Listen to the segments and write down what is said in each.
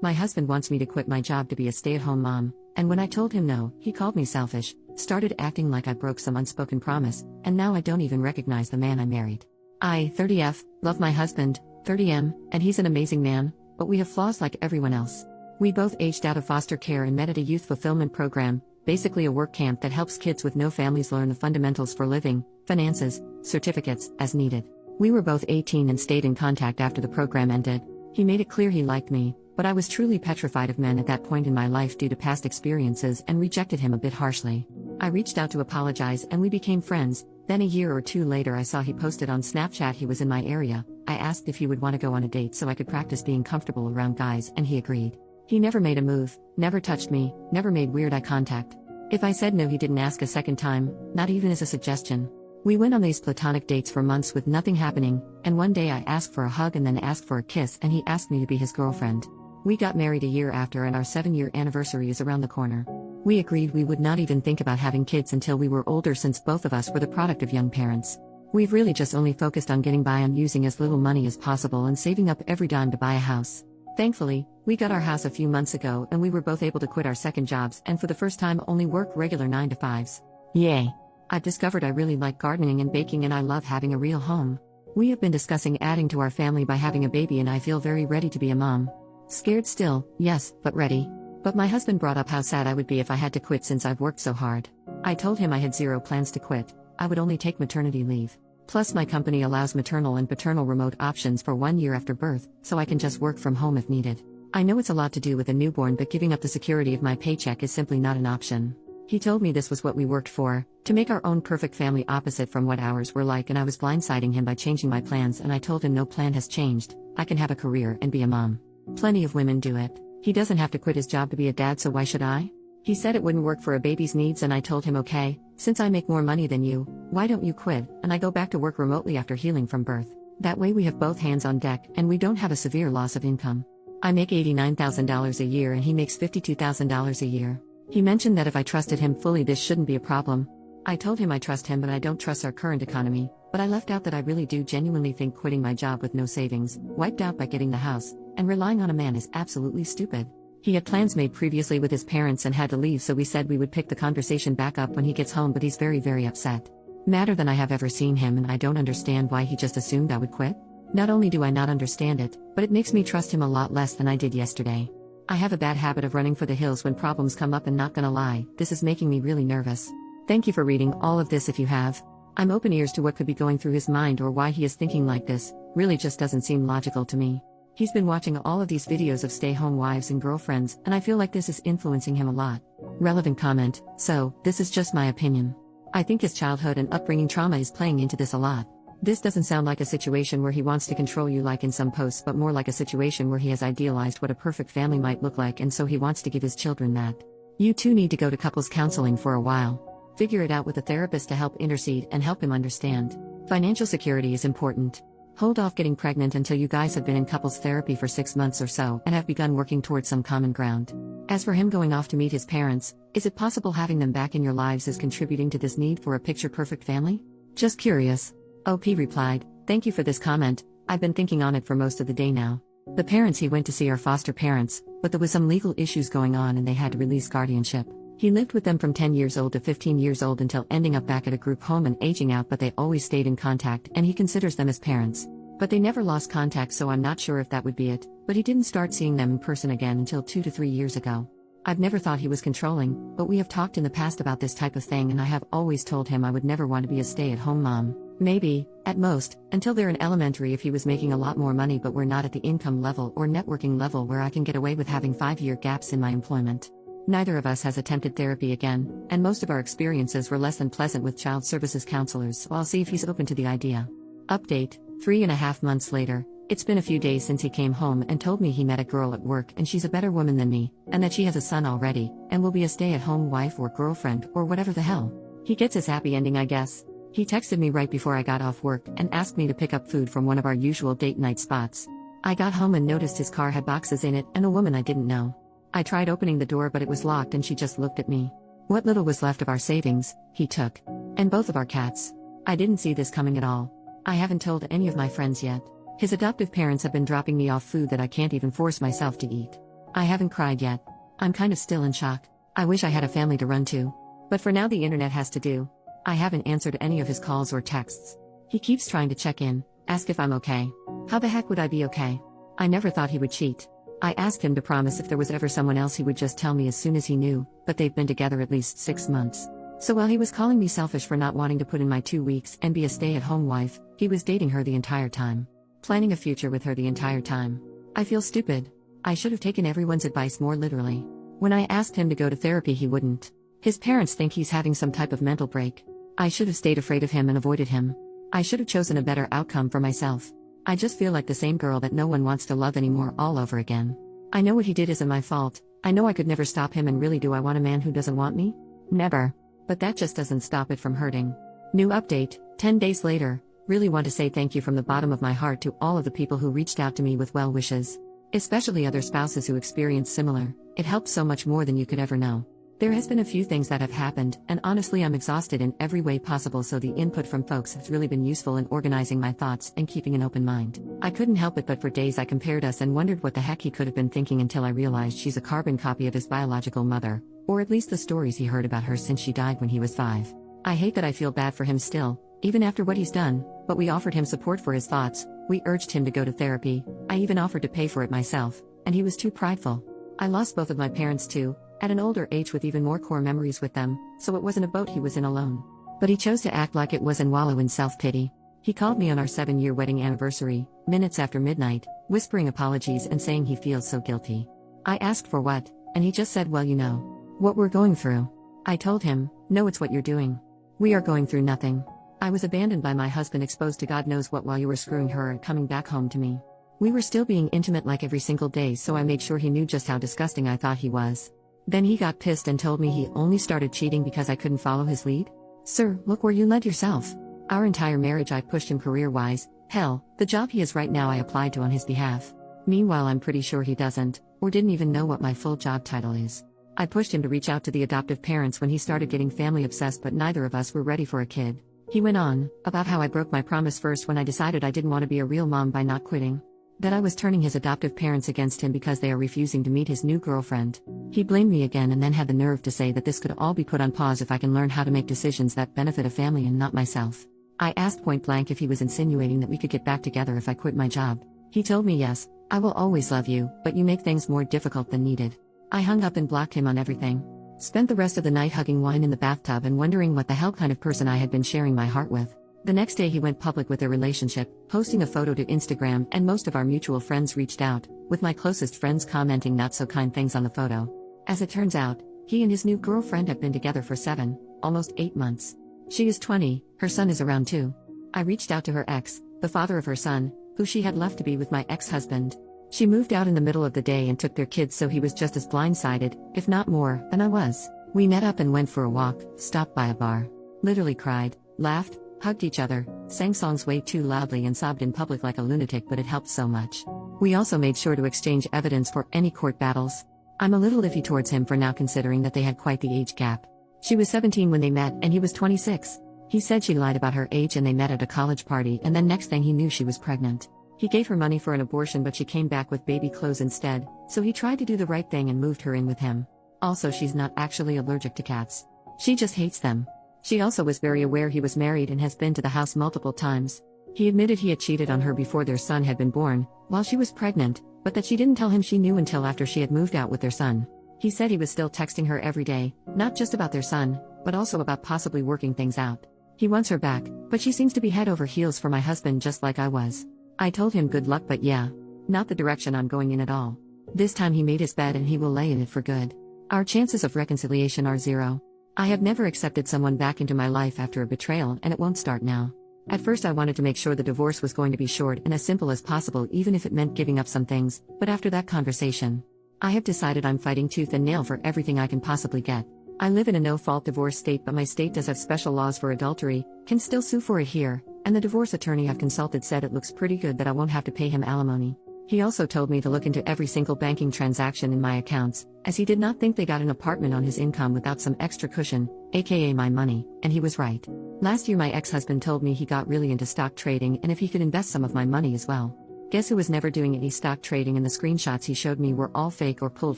My husband wants me to quit my job to be a stay-at-home mom, and when I told him no, he called me selfish, started acting like I broke some unspoken promise, and now I don't even recognize the man I married. I, 30F, love my husband, 30M, and he's an amazing man, but we have flaws like everyone else. We both aged out of foster care and met at a youth fulfillment program, basically a work camp that helps kids with no families learn the fundamentals for living, finances, certificates, as needed. We were both 18 and stayed in contact after the program ended. He made it clear he liked me, but I was truly petrified of men at that point in my life due to past experiences and rejected him a bit harshly. I reached out to apologize and we became friends. Then a year or two later I saw he posted on Snapchat he was in my area. I asked if he would want to go on a date so I could practice being comfortable around guys and he agreed. He never made a move, never touched me, never made weird eye contact. If I said no he didn't ask a second time, not even as a suggestion. We went on these platonic dates for months with nothing happening, and one day I asked for a hug and then asked for a kiss and he asked me to be his girlfriend. We got married a year after and our 7-year anniversary is around the corner. We agreed we would not even think about having kids until we were older since both of us were the product of young parents. We've really just only focused on getting by on using as little money as possible and saving up every dime to buy a house. Thankfully, we got our house a few months ago and we were both able to quit our second jobs and for the first time only work regular 9-to-5s. Yay! I've discovered I really like gardening and baking and I love having a real home. We have been discussing adding to our family by having a baby and I feel very ready to be a mom. Scared still, yes, but ready. But my husband brought up how sad I would be if I had to quit since I've worked so hard. I told him I had zero plans to quit, I would only take maternity leave. Plus my company allows maternal and paternal remote options for 1 year after birth, so I can just work from home if needed. I know it's a lot to do with a newborn but giving up the security of my paycheck is simply not an option. He told me this was what we worked for, to make our own perfect family opposite from what ours were like and I was blindsiding him by changing my plans and I told him no plan has changed, I can have a career and be a mom. Plenty of women do it. He doesn't have to quit his job to be a dad so why should I? He said it wouldn't work for a baby's needs and I told him okay, since I make more money than you, why don't you quit and I go back to work remotely after healing from birth. That way we have both hands on deck and we don't have a severe loss of income. I make $89,000 a year and he makes $52,000 a year. He mentioned that if I trusted him fully this shouldn't be a problem. I told him I trust him but I don't trust our current economy, but I left out that I really do genuinely think quitting my job with no savings, wiped out by getting the house, and relying on a man is absolutely stupid. He had plans made previously with his parents and had to leave so we said we would pick the conversation back up when he gets home but he's very upset. Madder than I have ever seen him and I don't understand why he just assumed I would quit. Not only do I not understand it, but it makes me trust him a lot less than I did yesterday. I have a bad habit of running for the hills when problems come up and not gonna lie, this is making me really nervous. Thank you for reading all of this if you have. I'm open ears to what could be going through his mind or why he is thinking like this, really just doesn't seem logical to me. He's been watching all of these videos of stay-home wives and girlfriends and I feel like this is influencing him a lot. Relevant comment, so, this is just my opinion. I think his childhood and upbringing trauma is playing into this a lot. This doesn't sound like a situation where he wants to control you like in some posts but more like a situation where he has idealized what a perfect family might look like and so he wants to give his children that. You two need to go to couples counseling for a while. Figure it out with a therapist to help intercede and help him understand. Financial security is important. Hold off getting pregnant until you guys have been in couples therapy for 6 months or so and have begun working towards some common ground. As for him going off to meet his parents, is it possible having them back in your lives is contributing to this need for a picture-perfect family? Just curious. OP replied, thank you for this comment, I've been thinking on it for most of the day now. The parents he went to see are foster parents, but there was some legal issues going on and they had to release guardianship. He lived with them from 10 years old to 15 years old until ending up back at a group home and aging out but they always stayed in contact and he considers them as parents. But they never lost contact so I'm not sure if that would be it, but he didn't start seeing them in person again until 2 to 3 years ago. I've never thought he was controlling, but we have talked in the past about this type of thing and I have always told him I would never want to be a stay-at-home mom. Maybe, at most, until they're in elementary if he was making a lot more money but we're not at the income level or networking level where I can get away with having 5-year gaps in my employment. Neither of us has attempted therapy again, and most of our experiences were less than pleasant with child services counselors so I'll see if he's open to the idea. Update, 3.5 months later, it's been a few days since he came home and told me he met a girl at work and she's a better woman than me, and that she has a son already, and will be a stay-at-home wife or girlfriend or whatever the hell. He gets his happy ending I guess. He texted me right before I got off work and asked me to pick up food from one of our usual date night spots. I got home and noticed his car had boxes in it and a woman I didn't know. I tried opening the door but it was locked and she just looked at me. What little was left of our savings, he took. And both of our cats. I didn't see this coming at all. I haven't told any of my friends yet. His adoptive parents have been dropping me off food that I can't even force myself to eat. I haven't cried yet. I'm kind of still in shock. I wish I had a family to run to. But for now, the internet has to do. I haven't answered any of his calls or texts. He keeps trying to check in, ask if I'm okay. How the heck would I be okay? I never thought he would cheat. I asked him to promise if there was ever someone else he would just tell me as soon as he knew, but they've been together at least 6 months. So while he was calling me selfish for not wanting to put in my 2 weeks and be a stay-at-home wife, he was dating her the entire time. Planning a future with her the entire time. I feel stupid. I should have taken everyone's advice more literally. When I asked him to go to therapy, he wouldn't. His parents think he's having some type of mental break. I should have stayed afraid of him and avoided him. I should have chosen a better outcome for myself. I just feel like the same girl that no one wants to love anymore all over again. I know what he did isn't my fault. I know I could never stop him, and really, do I want a man who doesn't want me? Never. But that just doesn't stop it from hurting. New update, 10 days later. Really want to say thank you from the bottom of my heart to all of the people who reached out to me with well wishes. Especially other spouses who experienced similar. It helps so much more than you could ever know. There has been a few things that have happened, and honestly I'm exhausted in every way possible, so the input from folks has really been useful in organizing my thoughts and keeping an open mind. I couldn't help it, but for days I compared us and wondered what the heck he could have been thinking, until I realized she's a carbon copy of his biological mother, or at least the stories he heard about her since she died when he was 5. I hate that I feel bad for him still, even after what he's done, but we offered him support for his thoughts. We urged him to go to therapy. I even offered to pay for it myself, and he was too prideful. I lost both of my parents too, at an older age with even more core memories with them, so it wasn't a boat he was in alone. But he chose to act like it was and wallow in self-pity. He called me on our 7-year wedding anniversary, minutes after midnight, whispering apologies and saying he feels so guilty. I asked for what, and he just said, well, you know what we're going through. I told him, no, it's what you're doing. We are going through nothing. I was abandoned by my husband, exposed to God knows what while you were screwing her and coming back home to me. We were still being intimate like every single day, so I made sure he knew just how disgusting I thought he was. Then he got pissed and told me he only started cheating because I couldn't follow his lead. Sir, look where you led yourself. Our entire marriage I pushed him career-wise. Hell, the job he is right now I applied to on his behalf. Meanwhile I'm pretty sure he doesn't, or didn't even know what my full job title is. I pushed him to reach out to the adoptive parents when he started getting family obsessed, but neither of us were ready for a kid. He went on about how I broke my promise first when I decided I didn't want to be a real mom by not quitting. That I was turning his adoptive parents against him because they are refusing to meet his new girlfriend. He blamed me again and then had the nerve to say that this could all be put on pause if I can learn how to make decisions that benefit a family and not myself. I asked point blank if he was insinuating that we could get back together if I quit my job. He told me, yes, I will always love you, but you make things more difficult than needed. I hung up and blocked him on everything. Spent the rest of the night hugging wine in the bathtub and wondering what the hell kind of person I had been sharing my heart with. The next day he went public with their relationship, posting a photo to Instagram, and most of our mutual friends reached out, with my closest friends commenting not so kind things on the photo. As it turns out, he and his new girlfriend have been together for 7, almost 8 months. She is 20, her son is around 2. I reached out to her ex, the father of her son, who she had left to be with my ex-husband. She moved out in the middle of the day and took their kids, so he was just as blindsided, if not more, than I was. We met up and went for a walk, stopped by a bar. Literally cried, laughed, hugged each other, sang songs way too loudly and sobbed in public like a lunatic, but it helped so much. We also made sure to exchange evidence for any court battles. I'm a little iffy towards him for now, considering that they had quite the age gap. She was 17 when they met and he was 26. He said she lied about her age and they met at a college party, and then next thing he knew she was pregnant. He gave her money for an abortion, but she came back with baby clothes instead, so he tried to do the right thing and moved her in with him. Also, she's not actually allergic to cats. She just hates them. She also was very aware he was married and has been to the house multiple times. He admitted he had cheated on her before their son had been born, while she was pregnant, but that she didn't tell him she knew until after she had moved out with their son. He said he was still texting her every day, not just about their son, but also about possibly working things out. He wants her back, but she seems to be head over heels for my husband, just like I was. I told him good luck, but yeah, not the direction I'm going in at all. This time he made his bed and he will lay in it for good. Our chances of reconciliation are 0. I have never accepted someone back into my life after a betrayal, and it won't start now. At first I wanted to make sure the divorce was going to be short and as simple as possible, even if it meant giving up some things, but after that conversation, I have decided I'm fighting tooth and nail for everything I can possibly get. I live in a no-fault divorce state, but my state does have special laws for adultery, can still sue for it here, and the divorce attorney I've consulted said it looks pretty good that I won't have to pay him alimony. He also told me to look into every single banking transaction in my accounts, as he did not think they got an apartment on his income without some extra cushion, aka my money, and he was right. Last year my ex-husband told me he got really into stock trading and if he could invest some of my money as well. Guess who was never doing any stock trading, and the screenshots he showed me were all fake or pulled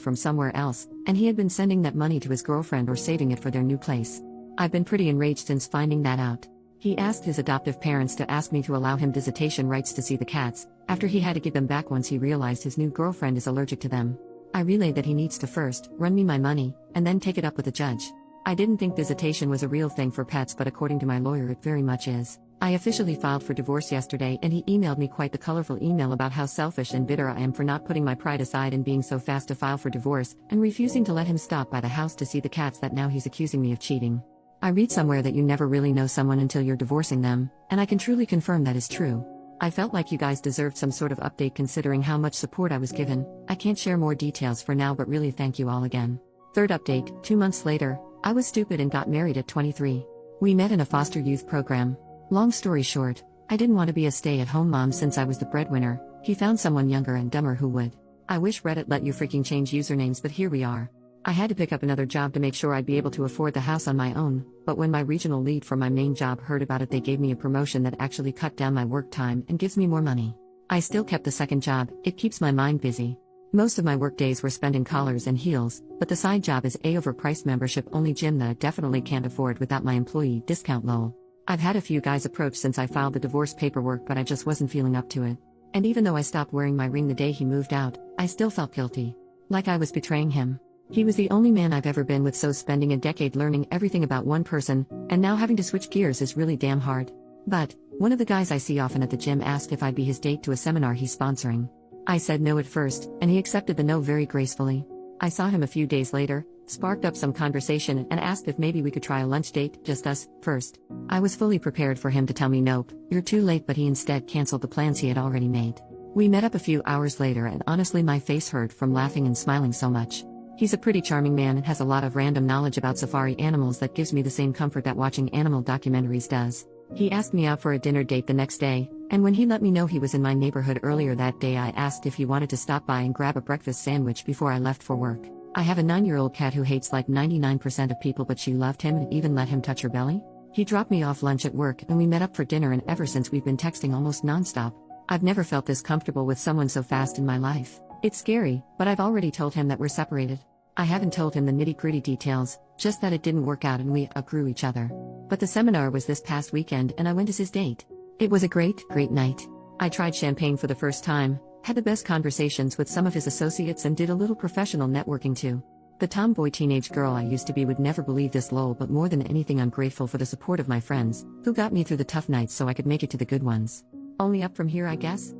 from somewhere else, and he had been sending that money to his girlfriend or saving it for their new place. I've been pretty enraged since finding that out. He asked his adoptive parents to ask me to allow him visitation rights to see the cats, after he had to give them back once he realized his new girlfriend is allergic to them. I relayed that he needs to first run me my money, and then take it up with the judge. I didn't think visitation was a real thing for pets, but according to my lawyer it very much is. I officially filed for divorce yesterday, and he emailed me quite the colorful email about how selfish and bitter I am for not putting my pride aside and being so fast to file for divorce, and refusing to let him stop by the house to see the cats that now he's accusing me of cheating. I read somewhere that you never really know someone until you're divorcing them, and I can truly confirm that is true. I felt like you guys deserved some sort of update considering how much support I was given. I can't share more details for now, but really thank you all again. Third update, 2 months later, I was stupid and got married at 23. We met in a foster youth program. Long story short, I didn't want to be a stay-at-home mom since I was the breadwinner. He found someone younger and dumber who would. I wish Reddit let you freaking change usernames, but here we are. I had to pick up another job to make sure I'd be able to afford the house on my own, but when my regional lead for my main job heard about it, they gave me a promotion that actually cut down my work time and gives me more money. I still kept the second job. It keeps my mind busy. Most of my work days were spent in collars and heels, but the side job is a overpriced membership only gym that I definitely can't afford without my employee discount lol. I've had a few guys approach since I filed the divorce paperwork, but I just wasn't feeling up to it. And even though I stopped wearing my ring the day he moved out, I still felt guilty. Like I was betraying him. He was the only man I've ever been with, so spending a decade learning everything about one person, and now having to switch gears is really damn hard. But, one of the guys I see often at the gym asked if I'd be his date to a seminar he's sponsoring. I said no at first, and he accepted the no very gracefully. I saw him a few days later, sparked up some conversation, and asked if maybe we could try a lunch date, just us, first. I was fully prepared for him to tell me nope, you're too late, but he instead canceled the plans he had already made. We met up a few hours later, and honestly my face hurt from laughing and smiling so much. He's a pretty charming man and has a lot of random knowledge about safari animals that gives me the same comfort that watching animal documentaries does. He asked me out for a dinner date the next day, and when he let me know he was in my neighborhood earlier that day, I asked if he wanted to stop by and grab a breakfast sandwich before I left for work. I have a 9-year-old cat who hates like 99% of people, but she loved him and even let him touch her belly. He dropped me off lunch at work and we met up for dinner, and ever since we've been texting almost nonstop. I've never felt this comfortable with someone so fast in my life. It's scary, but I've already told him that we're separated. I haven't told him the nitty-gritty details, just that it didn't work out and we outgrew each other. But the seminar was this past weekend and I went as his date. It was a great night. I tried champagne for the first time, had the best conversations with some of his associates, and did a little professional networking too. The tomboy teenage girl I used to be would never believe this lol, but more than anything I'm grateful for the support of my friends, who got me through the tough nights so I could make it to the good ones. Only up from here, I guess?